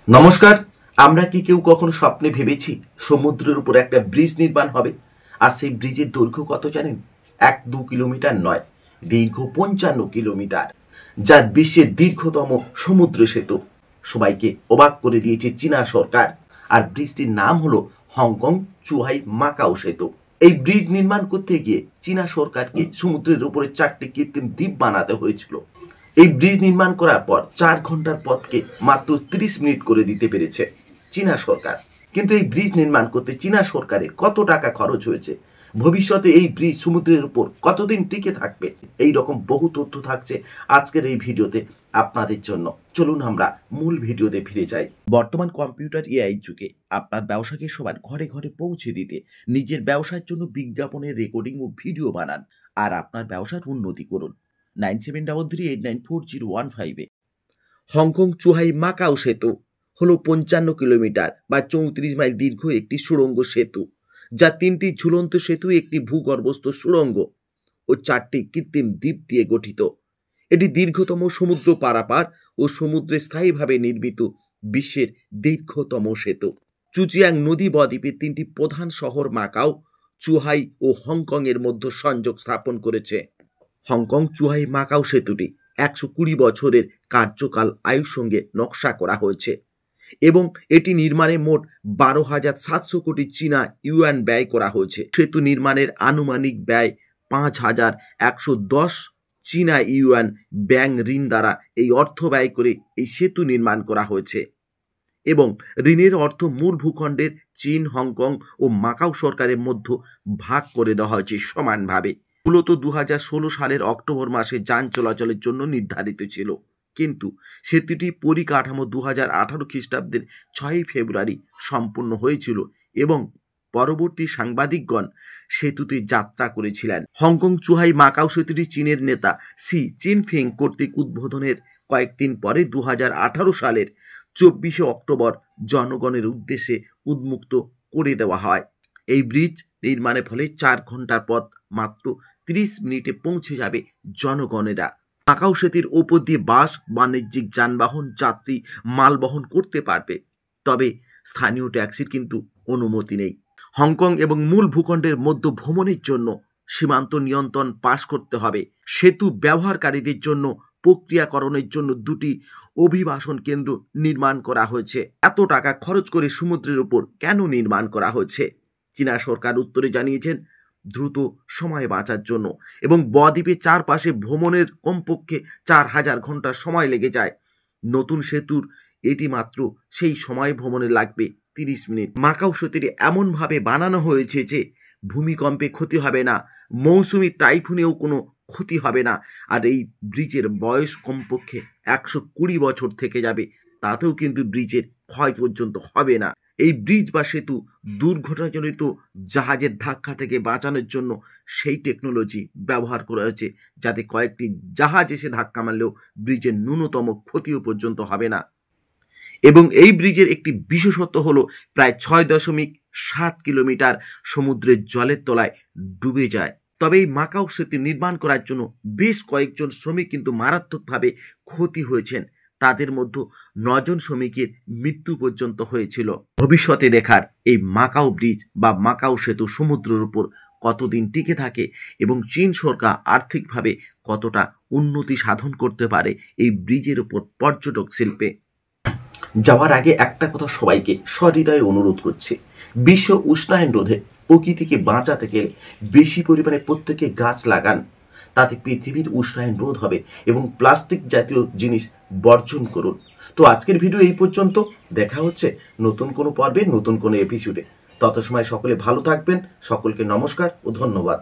নমস্কার। আমরা কি কেউ কখনো স্বপ্নে ভেবেছি সমুদ্রের উপর একটা ব্রিজ নির্মাণ হবে? আর সেই ব্রিজের দৈর্ঘ্য কত জানেন? 1-2 কিলোমিটার নয়, দীর্ঘ 55 কিলোমিটার, যা বিশ্বের দীর্ঘতম সমুদ্র সেতু। সবাইকে অবাক করে দিয়েছে চীনা সরকার। আর ব্রিজটির নাম হলো হংকং চুহাই মাকাও সেতু। এই ব্রিজ নির্মাণ করতে গিয়ে চীনা সরকারকে সমুদ্রের উপরে 4টি কৃত্রিম দ্বীপ বানাতে হয়েছিল। এই ব্রিজ নির্মাণ করার পর 4 ঘন্টার পথকে মাত্র 30 মিনিট করে দিতে পেরেছে চীনা সরকার। কিন্তু এই ব্রিজ নির্মাণ করতে চীনা সরকারের কত টাকা খরচ হয়েছে, ভবিষ্যতে এই ব্রিজ সমুদ্রের উপর কতদিন টিকে থাকবে, এই রকম বহু তথ্য থাকছে আজকের এই ভিডিওতে আপনাদের জন্য। চলুন আমরা মূল ভিডিওতে ফিরে যাই। বর্তমান কম্পিউটার এআই যুগে আপনার ব্যবসাকে সবার ঘরে ঘরে পৌঁছে দিতে নিজের ব্যবসার জন্য বিজ্ঞাপনের রেকর্ডিং ও ভিডিও বানান আর আপনার ব্যবসার উন্নতি করুন। 9733894015 হংকং চুহাই মাকাও সেতু হলো 55 কিলোমিটার বা 34 মাইল দীর্ঘ একটি সুড়ঙ্গ সেতু, যা 3টি ঝুলন্ত সেতু, একটি ভূগর্ভস্থ সুড়ঙ্গ ও 4টি কৃত্রিম দ্বীপ দিয়ে গঠিত। এটি দীর্ঘতম সমুদ্র পারাপার ও সমুদ্রে স্থায়ীভাবে নির্মিত বিশ্বের দীর্ঘতম সেতু। চুচিয়াং নদী বদ্বীপের 3টি প্রধান শহর মাকাও, চুহাই ও হংকং এর মধ্যে সংযোগ স্থাপন করেছে। হংকং চুহাই মাকাও সেতুটি 120 বছরের কার্যকাল আয়ুর সঙ্গে নকশা করা হয়েছে এবং এটি নির্মাণে মোট 12,700 কোটি চীনা ইউয়ান ব্যয় করা হয়েছে। সেতু নির্মাণের আনুমানিক ব্যয় 5,110 চীনা ইউয়ান ব্যাংক ঋণ দ্বারা এই অর্থ ব্যয় করে এই সেতু নির্মাণ করা হয়েছে এবং ঋণের অর্থ মূল ভূখণ্ডের চীন, হংকং ও মাকাও সরকারের মধ্যে ভাগ করে দেওয়া হয়েছে সমানভাবে। মূলত 2016 সালের অক্টোবর মাসে যান চলাচলের জন্য নির্ধারিত ছিল, কিন্তু সেতুটি পরিকাঠামো 2018 খ্রিস্টাব্দের 6 ফেব্রুয়ারি সম্পূর্ণ হয়েছিল এবং পরবর্তী সাংবাদিকগণ সেতুতে যাত্রা করেছিলেন। হংকং চুহাই মাকাও সেতুটি চীনের নেতা শি জিনপিং কর্তৃক উদ্বোধনের কয়েকদিন পরে 2018 সালের 24 অক্টোবর জনগণের উদ্দেশ্যে উন্মুক্ত করে দেওয়া হয়। এই ব্রিজ নির্মাণের ফলে 4 ঘন্টার পথ মাত্র 30 মিনিটে পৌঁছে যাবে জনগণেরা। মাকাও সেতুর ওপর দিয়ে বাস, বাণিজ্যিক যানবাহন, যাত্রী, মাল বহন করতে পারবে, তবে স্থানীয় ট্যাক্সির কিন্তু অনুমতি নেই। হংকং এবং মূল ভূখণ্ডের মধ্যে ভ্রমণের জন্য সীমান্ত নিয়ন্ত্রণ পাস করতে হবে। সেতু ব্যবহারকারীদের জন্য প্রক্রিয়াকরণের জন্য 2টি অভিবাসন কেন্দ্র নির্মাণ করা হয়েছে। এত টাকা খরচ করে সমুদ্রের উপর কেন নির্মাণ করা হয়েছে? চীনা সরকার উত্তরে জানিয়েছেন, দ্রুত সময় বাঁচার জন্য এবং বদ্বীপের চারপাশে ভ্রমণের কমপক্ষে 4000 ঘন্টা সময় লেগে যায়। নতুন সেতুর এটি মাত্র সেই সময় ভ্রমণে লাগবে 30 মিনিট। মাকাও সেতুটি এমনভাবে বানানো হয়েছে যে ভূমিকম্পে ক্ষতি হবে না, মৌসুমি টাইফুনেও কোনো ক্ষতি হবে না। আর এই ব্রিজের বয়স কমপক্ষে 120 বছর থেকে যাবে, তাতেও কিন্তু ব্রিজের ক্ষয় পর্যন্ত হবে না। এই ব্রিজ বা সেতু দুর্ঘটনাজনিত জাহাজের ধাক্কা থেকে বাঁচানোর জন্য সেই টেকনোলজি ব্যবহার করা হয়েছে, যাতে কয়েকটি জাহাজ এসে ধাক্কা মারলেও ব্রিজের ন্যূনতম ক্ষতিও পর্যন্ত হবে না। এবং এই ব্রিজের একটি বিশেষত্ব হলো প্রায় 6.7 কিলোমিটার সমুদ্রের জলের তলায় ডুবে যায়। তবে এই মাকাও সেতু নির্মাণ করার জন্য বেশ কয়েকজন শ্রমিক কিন্তু মারাত্মকভাবে ক্ষতি হয়েছেন, তাদের মধ্যে 9 জন শ্রমিকের মৃত্যু পর্যন্ত হয়েছিল। ভবিষ্যতে দেখার এই মাকাও ব্রিজ বা মাকাও সেতু সমুদ্রের উপর কতদিন টিকে থাকে এবং চীন সরকার আর্থিকভাবে কতটা উন্নতি সাধন করতে পারে এই ব্রিজের উপর পর্যটক শিল্পে। যাওয়ার আগে একটা কথা সবাইকে সহৃদয়ে অনুরোধ করছি, বিশ্ব উষ্ণায়ন রোধে প্রকৃতিকে বাঁচাতে গেলে বেশি পরিমাণে প্রত্যেকে গাছ লাগান, তাতে পৃথিবীর উষ্ণায়ন রোধ হবে এবং প্লাস্টিক জাতীয় জিনিস বর্জন করুন। তো আজকের ভিডিও এই পর্যন্ত, দেখা হচ্ছে নতুন কোনো পর্বে, নতুন কোনো এপিসোডে। তত সময় সকলে ভালো থাকবেন। সকলকে নমস্কার ও ধন্যবাদ।